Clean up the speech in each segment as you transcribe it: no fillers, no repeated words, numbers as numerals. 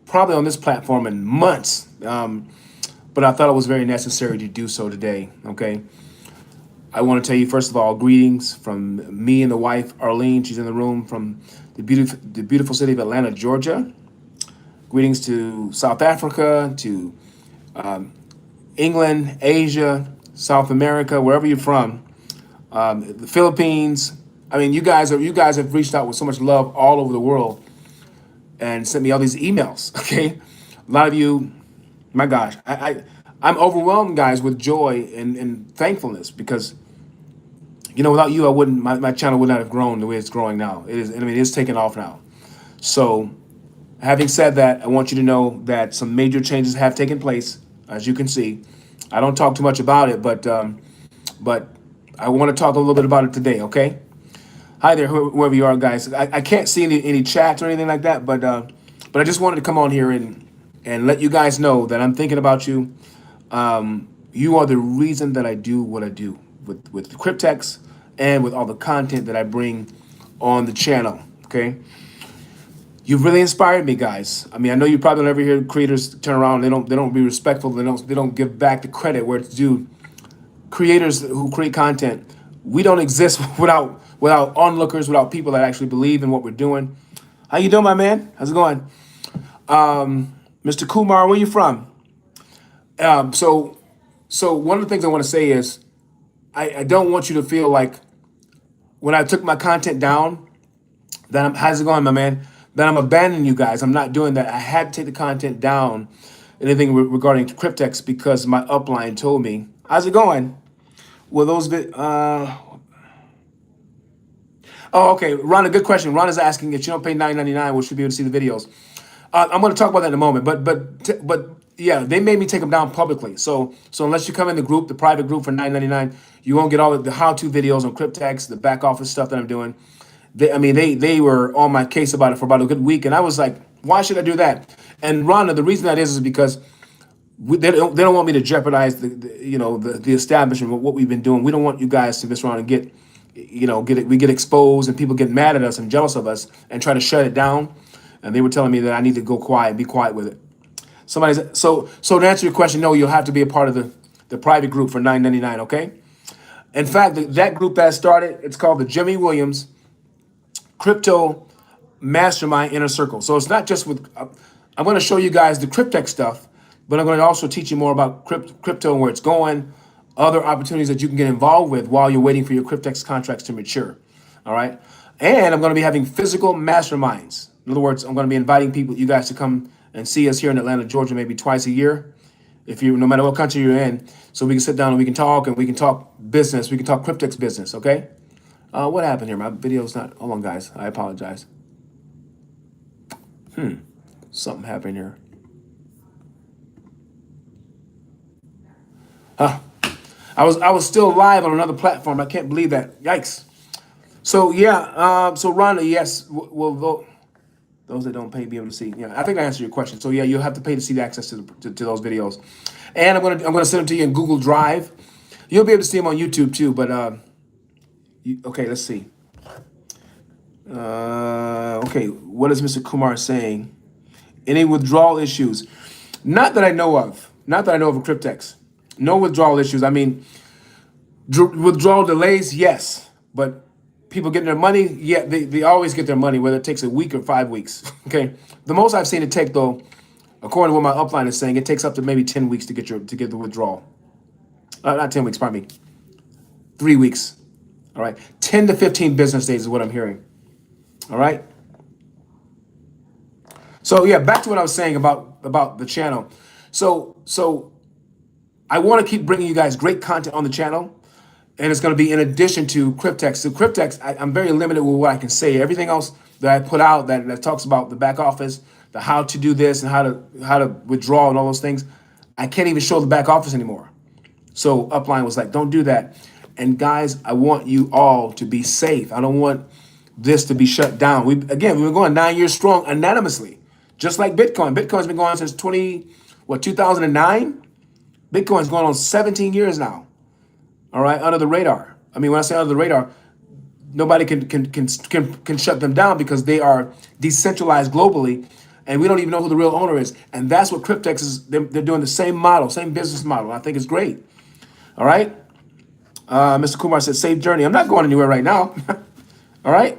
probably on this platform in months. But I thought it was very necessary to do so today. Okay. I want to tell you, first of all, greetings from me and the wife, Arlene. She's in the room from the beautiful city of Atlanta, Georgia. Greetings to South Africa, to England, Asia, South America, wherever you're from, the Philippines. I mean, you guys have reached out with so much love all over the world and sent me all these emails. Okay, a lot of you, my gosh, I'm overwhelmed, guys, with joy and thankfulness because without you, I wouldn't my channel would not have grown the way it's growing now. It is, I mean, it's taking off now. So, having said that, I want you to know that some major changes have taken place, as you can see. I don't talk too much about it, but I want to talk a little bit about it today. Okay. Hi there, whoever you are, guys. I can't see any chats or anything like that, but I just wanted to come on here and let you guys know that I'm thinking about you. You are the reason that I do what I do with the Cryptex and with all the content that I bring on the channel. Okay. You've really inspired me, guys. I mean, I know you probably never hear creators turn around. They don't be respectful. They don't give back the credit where it's due. Creators who create content, we don't exist without onlookers, without people that actually believe in what we're doing. How you doing, my man? How's it going? Mr. Kumar, where you from? So one of the things I want to say is I don't want you to feel like when I took my content down that how's it going, my man? That I'm abandoning you guys. I'm not doing that. I had to take the content down, anything regarding Cryptex, because my upline told me. How's it going? Well, oh, okay. Ron, a good question. Ron is asking if you don't pay $9.99, will she be able to see the videos? I'm going to talk about that in a moment. But yeah, they made me take them down publicly. So unless you come in the group, the private group for $9.99, you won't get all of the how-to videos on Cryptex, the back office stuff that I'm doing. They were on my case about it for about a good week, and I was like, why should I do that? And Rhonda, the reason that is because they don't want me to jeopardize the establishment of what we've been doing. We don't want you guys to mess around and get exposed and people get mad at us and jealous of us and try to shut it down. And they were telling me that I need to go quiet, be quiet with it. So to answer your question, no, you'll have to be a part of the private group for $9.99. Okay. In fact, that group that started, it's called the Jimmy Williams Crypto Mastermind Inner Circle. So it's not just with, I'm going to show you guys the Cryptex stuff, but I'm going to also teach you more about crypto and where it's going, other opportunities that you can get involved with while you're waiting for your Cryptex contracts to mature. All right. And I'm going to be having physical masterminds. In other words, I'm going to be inviting you guys to come and see us here in Atlanta, Georgia, maybe twice a year. No matter what country you're in, so we can sit down and we can talk business. We can talk Cryptex business. Okay. What happened here? My video's not. Hold on, guys. I apologize. Something happened here. I was still live on another platform. I can't believe that. Yikes. So yeah. So Rhonda, yes. Well, those that don't pay be able to see. Yeah, I think I answered your question. So yeah, you'll have to pay to see the access to those videos, and I'm gonna send them to you in Google Drive. You'll be able to see them on YouTube too. But okay, let's see. Okay, what is Mr. Kumar saying? Any withdrawal issues? Not that I know of. Not that I know of a Cryptex. No withdrawal issues. I mean, withdrawal delays, yes, but people getting their money, yeah, they always get their money, whether it takes a week or 5 weeks. Okay, the most I've seen it take, though, according to what my upline is saying, it takes up to maybe 10 weeks to get the withdrawal. Not 10 weeks, pardon me. 3 weeks. All right, 10 to 15 business days is what I'm hearing. All right. So yeah, back to what I was saying about the channel. So I want to keep bringing you guys great content on the channel, and it's going to be in addition to Cryptex. So Cryptex, I'm very limited with what I can say. Everything else that I put out that talks about the back office, the how to do this and how to withdraw and all those things, I can't even show the back office anymore. So upline was like, don't do that. And guys, I want you all to be safe. I don't want this to be shut down. We've been going 9 years strong anonymously, just like Bitcoin. Bitcoin's been going on since 2009. Bitcoin's going on 17 years now. All right, under the radar. I mean, when I say under the radar, nobody can shut them down because they are decentralized globally. and we don't even know who the real owner is. And that's what Cryptex is. They're doing the same model, same business model. I think it's great. All right. Mr. Kumar said, safe journey. I'm not going anywhere right now. All right.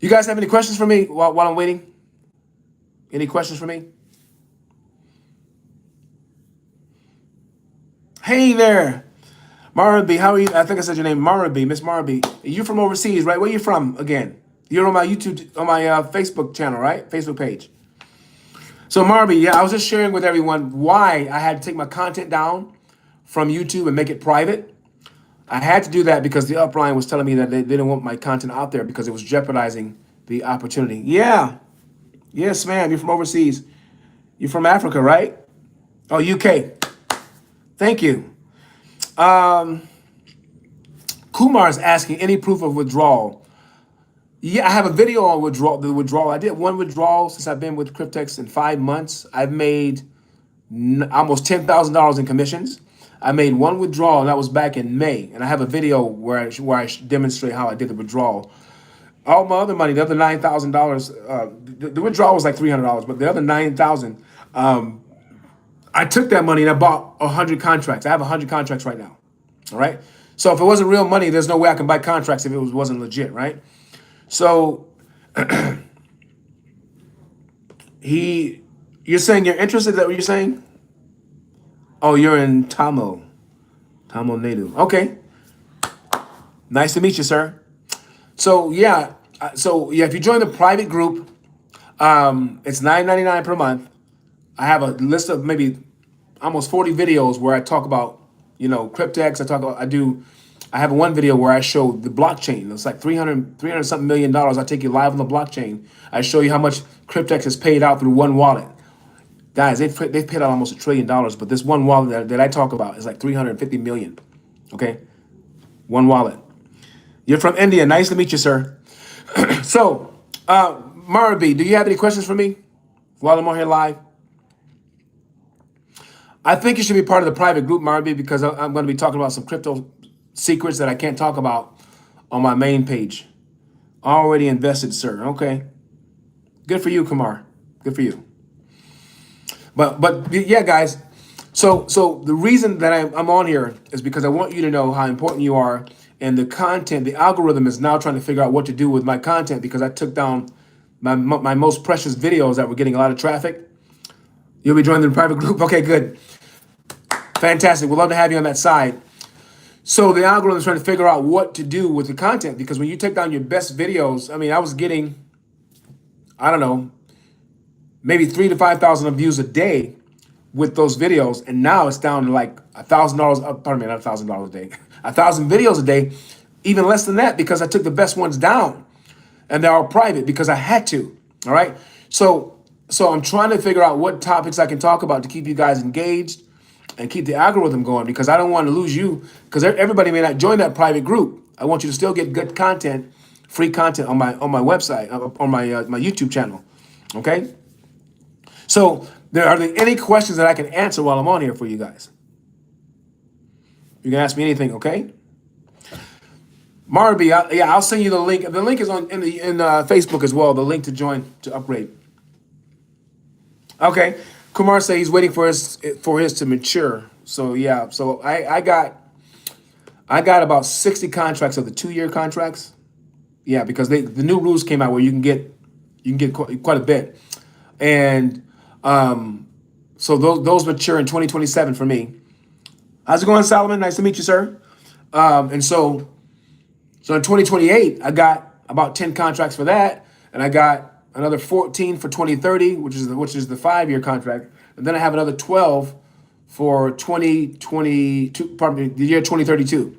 You guys have any questions for me while I'm waiting? Any questions for me? Hey there, Marabi. How are you? I think I said your name, Marabi, Miss Marabi. You from overseas, right? Where you from again? You're on my YouTube, on my Facebook channel, right? Facebook page. So Marabi, yeah, I was just sharing with everyone why I had to take my content down from YouTube and make it private. I had to do that because the upline was telling me that they didn't want my content out there because it was jeopardizing the opportunity. Yeah. Yes, ma'am. You're from overseas. You're from Africa, right? Oh, UK. Thank you. Kumar is asking any proof of withdrawal. Yeah, I have a video on withdrawal. The withdrawal. I did one withdrawal since I've been with Cryptex in 5 months. I've made almost $10,000 in commissions. I made one withdrawal, and that was back in May. And I have a video where I demonstrate how I did the withdrawal. All my other money, the other $9,000, the withdrawal was like $300, but the other $9,000, I took that money and I bought 100 contracts. I have 100 contracts right now. All right. So if it wasn't real money, there's no way I can buy contracts if it wasn't legit, right? So you're saying you're interested? Is that what you're saying? Oh, you're in Tamil Nadu. Okay. Nice to meet you, sir. So yeah, if you join the private group, it's $9.99 per month. I have a list of maybe almost 40 videos where I talk about, Cryptex. I have one video where I show the blockchain. It's like 300 something $million. I take you live on the blockchain. I show you how much Cryptex has paid out through one wallet. Guys, they've paid out almost $1 trillion, but this one wallet that I talk about is like 350 million. Okay, one wallet. You're from India. Nice to meet you, sir. So, Marabi, do you have any questions for me while I'm on here live? I think you should be part of the private group, Marabi, because I'm going to be talking about some crypto secrets that I can't talk about on my main page. Already invested, sir. Okay. Good for you, Kumar. Good for you. But yeah, guys. So the reason that I'm on here is because I want you to know how important you are, and the content, the algorithm is now trying to figure out what to do with my content because I took down my most precious videos that were getting a lot of traffic. You'll be joining the private group. Okay, good. Fantastic. We'd love to have you on that side. So the algorithm is trying to figure out what to do with the content because when you take down your best videos, I mean, I was getting, I don't know, maybe 3,000 to 5,000 views a day with those videos, and now it's down to like $1,000. Pardon me, not $1,000 a day. 1,000 videos a day, even less than that because I took the best ones down, and they're all private because I had to. All right. So I'm trying to figure out what topics I can talk about to keep you guys engaged and keep the algorithm going because I don't want to lose you because everybody may not join that private group. I want you to still get good content, free content on my website, on my YouTube channel. Okay. So are there any questions that I can answer while I'm on here for you guys? You can ask me anything, okay? Marby, I'll send you the link. The link is in Facebook as well. The link to join to upgrade. Okay, Kumar said he's waiting for his to mature. So yeah, so I got about 60 contracts of the 2-year contracts. Yeah, because the new rules came out where you can get quite a bit, and so those mature in 2027 for me. How's it going, Solomon? Nice to meet you, sir. And so in 2028, I got about 10 contracts for that, and I got another 14 for 2030, which is the 5-year contract, and then I have another 12 for 2022. Pardon me, the year 2032.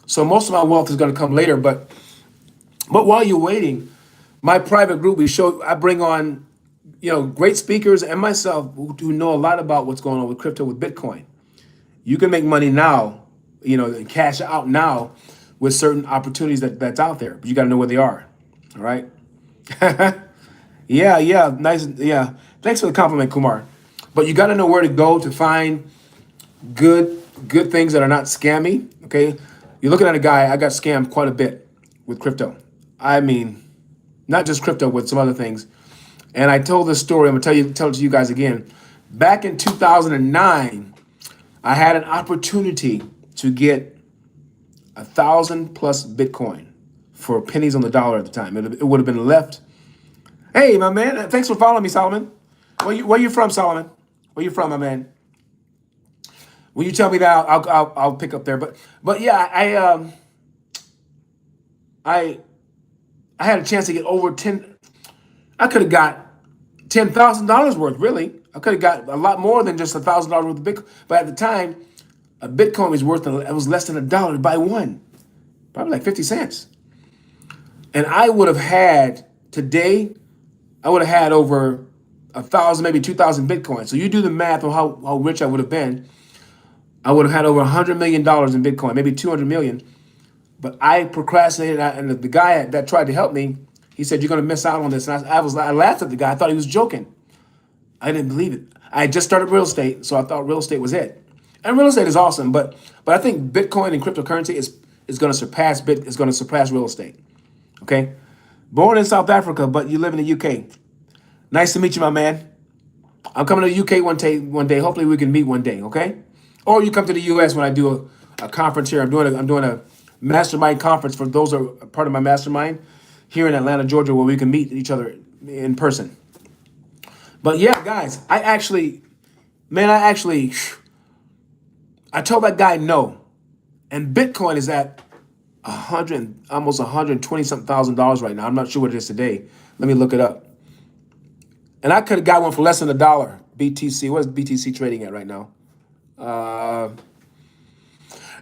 So most of my wealth is going to come later, but while you're waiting, my private group I bring on great speakers and myself who know a lot about what's going on with crypto, with Bitcoin. You can make money now, and cash out now with certain opportunities that's out there, but you got to know where they are. All right. Yeah. Nice. Yeah. Thanks for the compliment, Kumar. But you got to know where to go to find good things that are not scammy. Okay. You're looking at a guy, I got scammed quite a bit with crypto. I mean, not just crypto, with some other things. And I told this story. I'm gonna tell it to you guys again. Back in 2009, I had an opportunity to get 1,000 plus Bitcoin for pennies on the dollar at the time. It would have been left. Hey, my man, thanks for following me, Solomon. Where you from, Solomon? Where you from, my man? When you tell me that, I'll pick up there. But yeah, I had a chance to get over 10. I could have got $10,000 worth. Really, I could have got a lot more than just $1,000 worth of Bitcoin. But at the time, a Bitcoin was it was less than $1 to buy one, probably like 50 cents. And I would have had today, I would have had over 1,000, maybe 2,000 Bitcoin. So you do the math on how rich I would have been. I would have had over $100 million in Bitcoin, maybe 200 million. But I procrastinated, and the guy that tried to help me, he said, "You're going to miss out on this." And I laughed at the guy. I thought he was joking. I didn't believe it. I had just started real estate, so I thought real estate was it. And real estate is awesome, but I think Bitcoin and cryptocurrency is going to surpass real estate. Okay, born in South Africa, but you live in the UK. Nice to meet you, my man. I'm coming to the UK one day. Hopefully, we can meet one day. Okay, or you come to the US when I do a conference here. I'm doing a mastermind conference for those who are part of my mastermind here in Atlanta, Georgia, where we can meet each other in person. But yeah, guys, I told that guy no, and Bitcoin is at almost 120 something $1,000 right now. I'm not sure what it is today. Let me look it up. And I could have got one for less than $1. BTC, what is BTC trading at right now?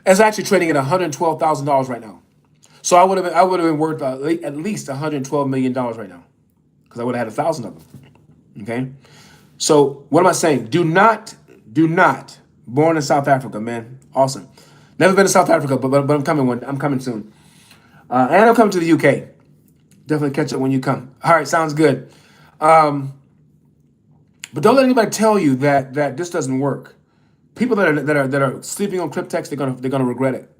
It's actually trading at $112,000 right now. So I would have been worth at least $112 million right now, because I would have had 1,000 of them. Okay. So what am I saying? Do not, born in South Africa, man. Awesome. Never been to South Africa, but I'm coming I'm coming soon. And I'm coming to the UK. Definitely catch up when you come. All right, sounds good. But don't let anybody tell you that this doesn't work. People that are sleeping on Cryptex, they're gonna regret it.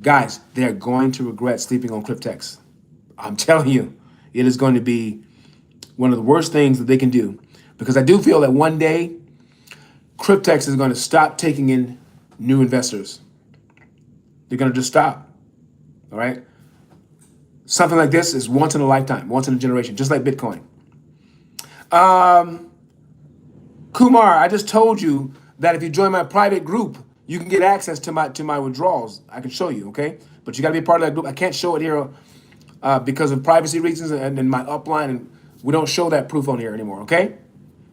Guys, they're going to regret sleeping on Cryptex. I'm telling you, it is going to be one of the worst things that they can do, because I do feel that one day Cryptex is going to stop taking in new investors. They're going to just stop. All right. Something like this is once in a lifetime, once in a generation, just like Bitcoin. Kumar, I just told you that if you join my private group, you can get access to my withdrawals. I can show you, okay? But you got to be a part of that group. I can't show it here because of privacy reasons and my upline, and we don't show that proof on here anymore, okay?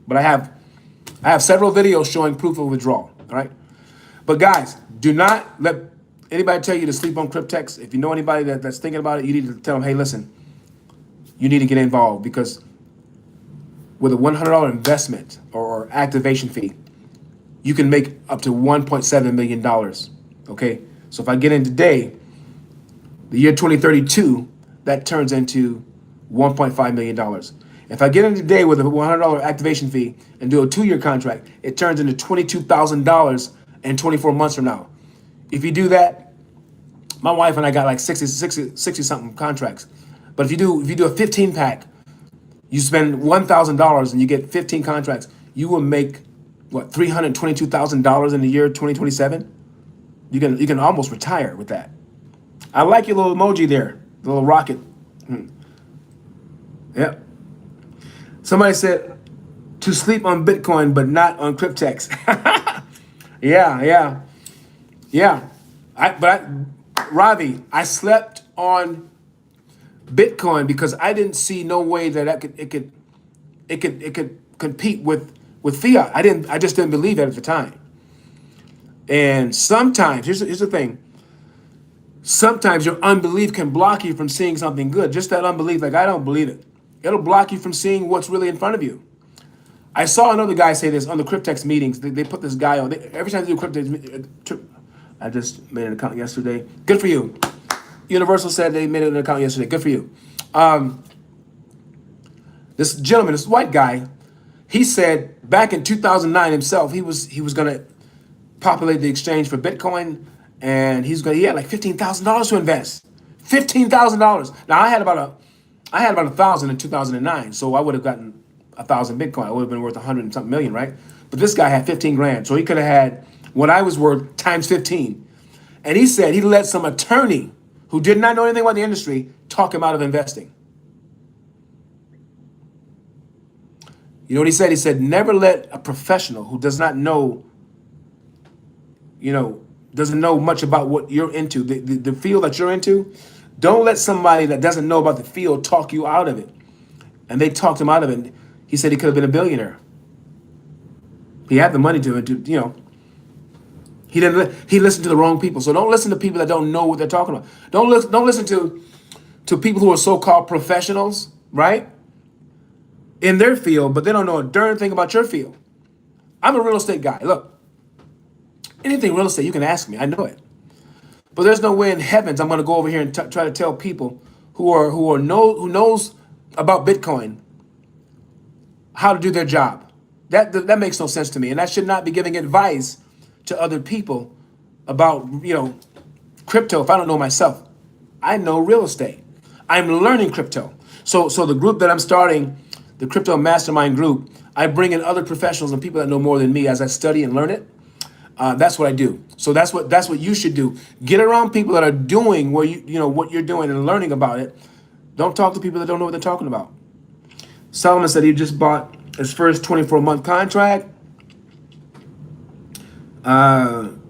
But I have several videos showing proof of withdrawal, all right? But guys, do not let anybody tell you to sleep on Cryptex. If you know anybody that's thinking about it, you need to tell them, hey, listen, you need to get involved, because with a $100 investment or activation fee, you can make up to $1.7 million, okay? So if I get in today, the year 2032, that turns into $1.5 million. If I get in today with a $100 activation fee and do a 2-year contract, it turns into $22,000 in 24 months from now. If you do that, my wife and I got like 60 something contracts. But if you do a 15 pack, you spend $1,000 and you get 15 contracts, you will make what, $322,000 in the year 2027? You can almost retire with that. I like your little emoji there, the little rocket. Yep. Somebody said to sleep on Bitcoin but not on Cryptex. Yeah. Ravi, I slept on Bitcoin because I didn't see no way that it could compete with fiat. I just didn't believe it at the time. And sometimes here's the thing. Sometimes your unbelief can block you from seeing something good. Just that unbelief, like I don't believe it. It'll block you from seeing what's really in front of you. I saw another guy say this on the Cryptex meetings. They put this guy on. Every time they do Cryptex, I just made an account yesterday. Good for you. Universal said they made an account yesterday. Good for you. This gentleman, this white guy, he said back in 2009 himself, he was going to populate the exchange for Bitcoin, and he had like $15,000 to invest. $15,000. Now I I had about 1,000 in 2009, so I would have gotten 1,000 Bitcoin. I would have been worth 100 and something million, right? But this guy had 15 grand, so he could have had what I was worth times 15. And he said he let some attorney who did not know anything about the industry talk him out of investing. You know what he said? He said, never let a professional who does not know, doesn't know much about what you're into, the field that you're into. Don't let somebody that doesn't know about the field talk you out of it. And they talked him out of it. He said he could have been a billionaire. He had the money to he didn't. He listened to the wrong people. So don't listen to people that don't know what they're talking about. Don't listen to people who are so-called professionals, right? In their field, but they don't know a darn thing about your field. I'm a real estate guy. Look, anything real estate, you can ask me. I know it. But there's no way in heavens I'm going to go over here and try to tell people who knows about Bitcoin how to do their job. That makes no sense to me, and I should not be giving advice to other people about crypto if I don't know myself. I know real estate. I'm learning crypto. So the group that I'm starting, the Crypto Mastermind group, I bring in other professionals and people that know more than me as I study and learn it. That's what I do. So that's what you should do. Get around people that are doing what you're doing and learning about it. Don't talk to people that don't know what they're talking about. Solomon said he just bought his first 24-month contract. And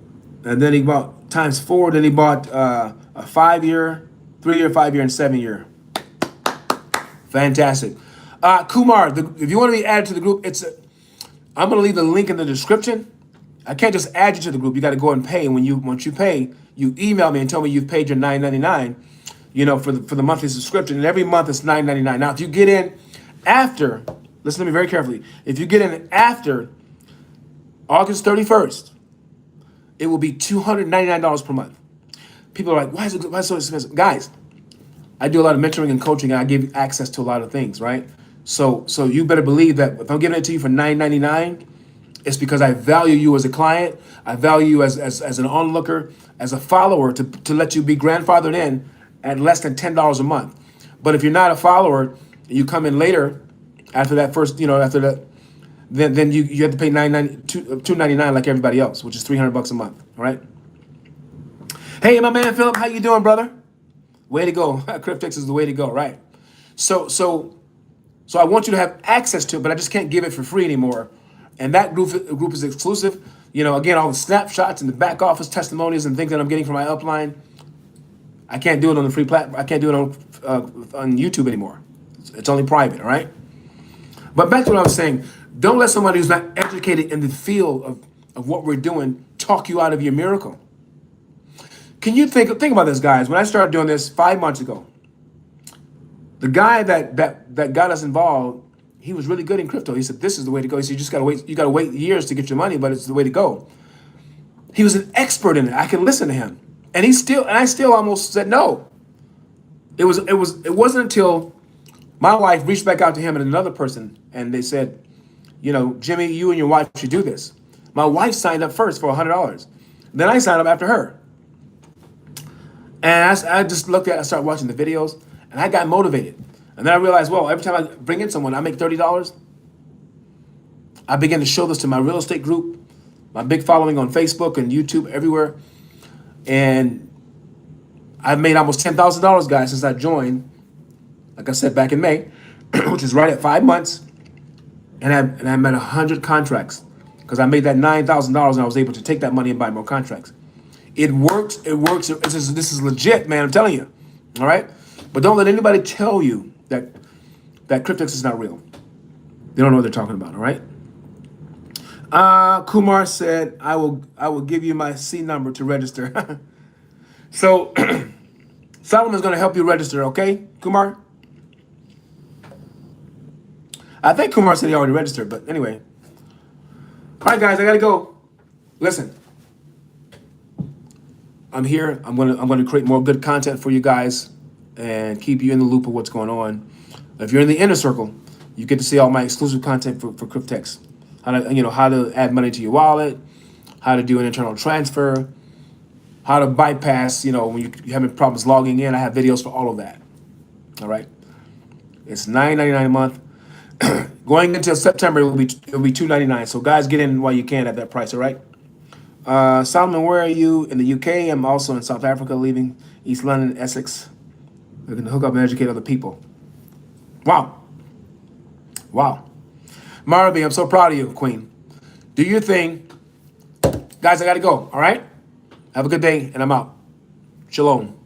then he bought times 4. Then he bought a 5-year, 3-year, 5-year, and 7-year. Fantastic. Kumar, if you want to be added to the group, I'm going to leave the link in the description. I can't just add you to the group. You got to go and pay. And once you pay, you email me and tell me you've paid your $9.99, for the monthly subscription. And every month it's $9.99. Now, if you get in after, listen to me very carefully. If you get in after August 31st, it will be $299 per month. People are like, why is it so expensive? Guys, I do a lot of mentoring and coaching, and I give access to a lot of things, right? So you better believe that if I'm giving it to you for $9.99, it's because I value you as a client. I value you as an onlooker, as a follower, to let you be grandfathered in at less than $10 a month. But if you're not a follower, you come in later after that first, then you have to pay $2.99 like everybody else, which is $300 a month. All right. Hey, my man Philip, how you doing, brother? Way to go. Cryptex is the way to go, right? So I want you to have access to it, but I just can't give it for free anymore. And that group is exclusive. Again, all the snapshots and the back office testimonials and things that I'm getting from my upline, I can't do it on the free platform. I can't do it on YouTube anymore. It's only private, all right? But back to what I was saying, don't let somebody who's not educated in the field of what we're doing talk you out of your miracle. Can you think about this, guys? When I started doing this 5 months ago, the guy that got us involved, he was really good in crypto. He said, this is the way to go. He said, you gotta wait years to get your money, but it's the way to go. He was an expert in it. I can listen to him. And I still almost said no. It wasn't until my wife reached back out to him and another person, and they said, Jimmy, you and your wife should do this. My wife signed up first for $100. Then I signed up after her. And I just I started watching the videos, and I got motivated. And then I realized, well, every time I bring in someone, I make $30. I began to show this to my real estate group, my big following on Facebook and YouTube, everywhere. And I've made almost $10,000, guys, since I joined, like I said, back in May, which is right at 5 months. And I met 100 contracts because I made that $9,000 and I was able to take that money and buy more contracts. It works. This is legit, man. I'm telling you. All right? But don't let anybody tell you that Cryptex is not real. They don't know what they're talking about, all right? Kumar said, I will give you my C number to register. So Solomon's going to help you register, okay, Kumar? I think Kumar said he already registered, but anyway. All right, guys, I got to go. Listen. I'm here. I'm going to create more good content for you guys and keep you in the loop of what's going on. If you're in the inner circle, you get to see all my exclusive content for Cryptex. How to add money to your wallet, how to do an internal transfer, how to bypass, when you're having problems logging in. I have videos for all of that. All right. It's $9.99 a month. Going into September, it'll be $2.99. So guys, get in while you can at that price. All right. Solomon, where are you? In the UK. I'm also in South Africa, leaving East London, Essex. We're going to hook up and educate other people. Wow. Wow. Marby, I'm so proud of you, Queen. Do your thing. Guys, I got to go. All right. Have a good day, and I'm out. Shalom.